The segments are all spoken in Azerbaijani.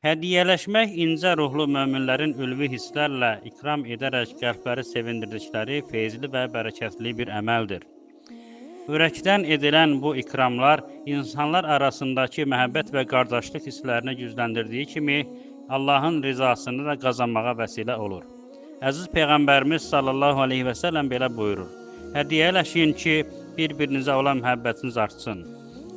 Hədiyyələşmək incə ruhlu möminlərin ülvi hisslərlə ikram edərək qəlbləri sevindirdikləri feyzli və bərəkətli bir əməldir. Ürəkdən edilən bu ikramlar insanlar arasındakı məhəbbət və qardaşlıq hisslərini gücləndirdiyi kimi Allahın rizasını da qazanmağa vəsilə olur. Əziz Peyğəmbərimiz sallallahu aleyhi və səlləm belə buyurur: Hədiyyələşin ki, bir-birinizə olan məhəbbətiniz artsın.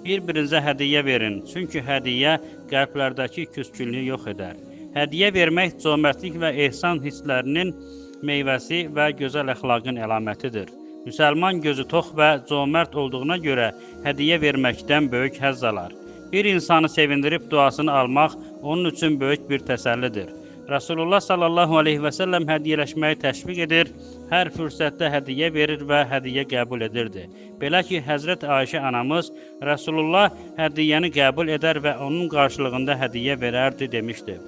Bir-birinizə hədiyyə verin, çünki hədiyyə qəlblərdəki küskünlüyü yox edər. Hədiyyə vermək cömertlik və ehsan hisslərinin meyvəsi və gözəl əxlaqın əlamətidir. Müsəlman gözü tox və cömert olduğuna görə hədiyyə verməkdən böyük həzz alar. Bir insanı sevindirib duasını almaq onun üçün böyük bir təsəllidir. Rasulullah sallallahu aleyhi və səlləm hədiyyələşməyi təşviq edir, hər fürsətdə hədiyyə verir və hədiyyə qəbul edirdi. Belə ki, Həzrət Ayşə anamız Rasulullah hədiyyəni qəbul edər və onun qarşılığında hədiyyə verərdi demişdi.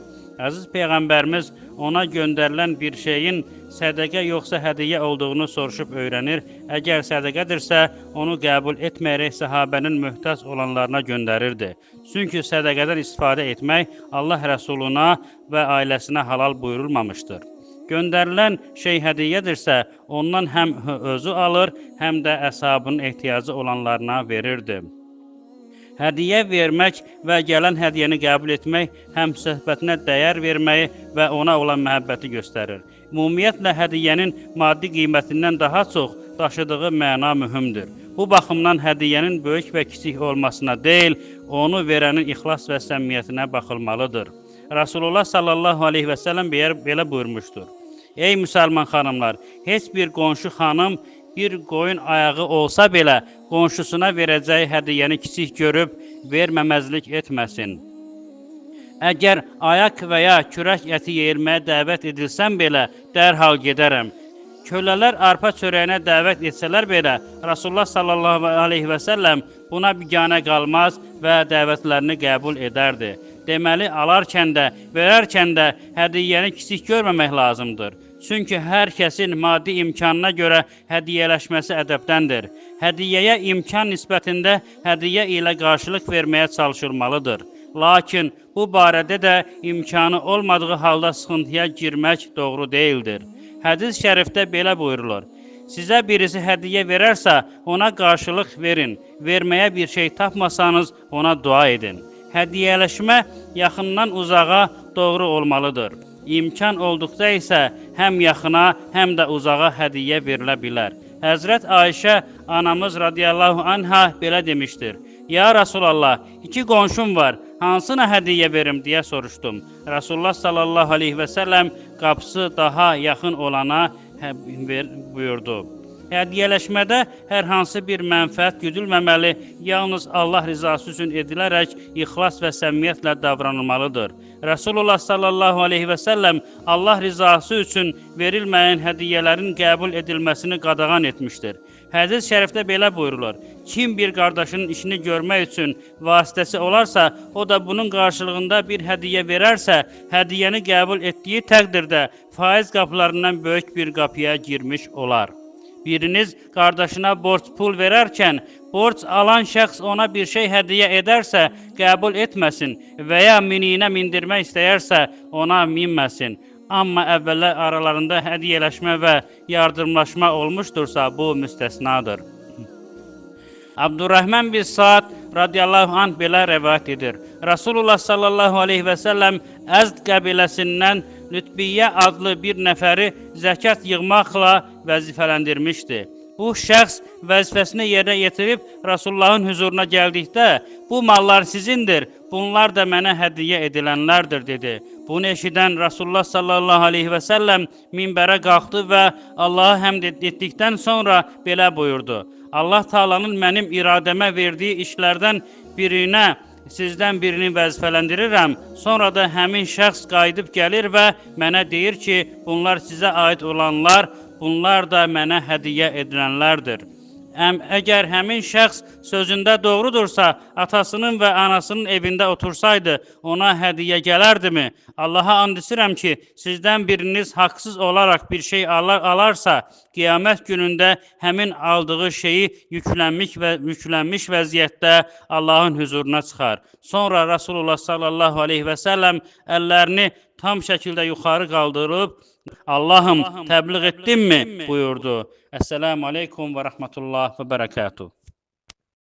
Əziz Peyğəmbərimiz ona göndərilən bir şeyin sədəqə yoxsa hədiyyə olduğunu soruşub öyrənir. Əgər sədəqədirsə, onu qəbul etməyərək səhabənin möhtac olanlarına göndərirdi. Çünki sədəqədən istifadə etmək Allah Rəsuluna və ailəsinə halal buyurulmamışdır. Göndərilən şey hədiyyədirsə, ondan həm özü alır, həm də əshabının ehtiyacı olanlarına verirdi. Hədiyyə vermək və gələn hədiyyəni qəbul etmək həm söhbətinə dəyər verməyi və ona olan məhəbbəti göstərir. Ümumiyyətlə, hədiyyənin maddi qiymətindən daha çox daşıdığı məna mühümdür. Bu baxımdan hədiyyənin böyük və kiçik olmasına deyil, onu verənin ixlas və səmimiyyətinə baxılmalıdır. Rasulullah sallallahu aleyhi və səlləm belə buyurmuşdur: Ey müsəlman xanımlar, heç bir qonşu xanım bir qoyun ayağı olsa belə qonşusuna verəcəyi hədiyyəni kiçik görüb verməməzlik etməsin. Əgər ayaq və ya kürək əti yeyilməyə dəvət edilsəm belə dərhal gedərəm. Kölələr arpa çörəyinə dəvət etsələr belə Rasulullah sallallahu aleyhi və səlləm buna biganə qalmaz və dəvətlərini qəbul edərdi. Deməli, alarkən də, verərkən də hədiyyəni kiçik görməmək lazımdır. Çünki hər kəsin maddi imkanına görə hədiyyələşməsi ədəbdəndir. Hədiyyəyə imkan nisbətində hədiyyə ilə qarşılıq verməyə çalışılmalıdır. Lakin bu barədə də imkanı olmadığı halda sıxıntıya girmək doğru deyildir. Hədis şərifdə belə buyurulur: Sizə birisi hədiyyə verərsə, ona qarşılıq verin. Verməyə bir şey tapmasanız, ona dua edin. Hədiyyələşmə yaxından uzağa doğru olmalıdır. İmkan olduqda isə həm yaxına, həm də uzağa hədiyyə verilə bilər. Həzrət Ayşə anamız radiyallahu anha belə demişdir: Ya Rasulallah, 2 qonşum var, hansına hədiyyə verim deyə soruşdum. Rasulullah sallallahu aleyhi və səlləm qapısı daha yaxın olana buyurdu. Hədiyyələşmədə hər hansı bir mənfəət güdülməməli, yalnız Allah rizası üçün edilərək ixlas və səmimiyyətlə davranılmalıdır. Rasulullah sallallahu aleyhi və səlləm Allah rizası üçün verilməyən hədiyyələrin qəbul edilməsini qadağan etmişdir. Hədis şərifdə belə buyurulur: Kim bir qardaşının işini görmək üçün vasitəsi olarsa, o da bunun qarşılığında bir hədiyyə verərsə, hədiyyəni qəbul etdiyi təqdirdə faiz qapılarından böyük bir qapıya girmiş olar. Biriniz qardaşına borc pul verərkən, borc alan şəxs ona bir şey hədiyyə edərsə, qəbul etməsin və ya miniyinə mindirmək istəyərsə, ona minməsin. Amma əvvəllər aralarında hədiyyələşmə və yardımlaşma olmuşdursa, bu müstəsnadır. Abdurrahman bin Saad radiyallahu anh belə rəvayət edir: Rasulullah sallallahu aleyhi və səlləm Əzd qəbiləsindən Lütbiyyə adlı bir nəfəri zəkat yığmaqla vəzifələndirmişdi. Bu şəxs vəzifəsini yerinə yetirib Rasulullahın huzuruna gəldikdə, bu mallar sizindir, bunlar da mənə hədiyyə edilənlərdir dedi. Bunu eşidən Rasulullah sallallahu aleyhi və səlləm minbərə qalxdı və Allah'a həmd etdikdən sonra belə buyurdu: Allah Taala'nın mənim iradəmə verdiyi işlərdən birinə sizdən birini vəzifələndirirəm. Sonra da həmin şəxs qayıdıb gəlir və mənə deyir ki, bunlar sizə aid olanlar, bunlar da mənə hədiyyə edilənlərdir. Əgər həmin şəxs sözündə doğrudursa, atasının və anasının evində otursaydı, ona hədiyyə gələrdimi? Allaha and içirəm ki, sizdən biriniz haqsız olaraq bir şey alarsa, qiyamət günündə həmin aldığı şeyi yüklənmiş vəziyyətdə Allahın huzuruna çıxar. Sonra Rasulullah sallallahu aleyhi və səlləm əllərini tam şəkildə yuxarı qaldırıb, Allahım, təbliğ etdinmi? Buyurdu. Esselamu aleykum və rəhmətullah və bərəkatuhu.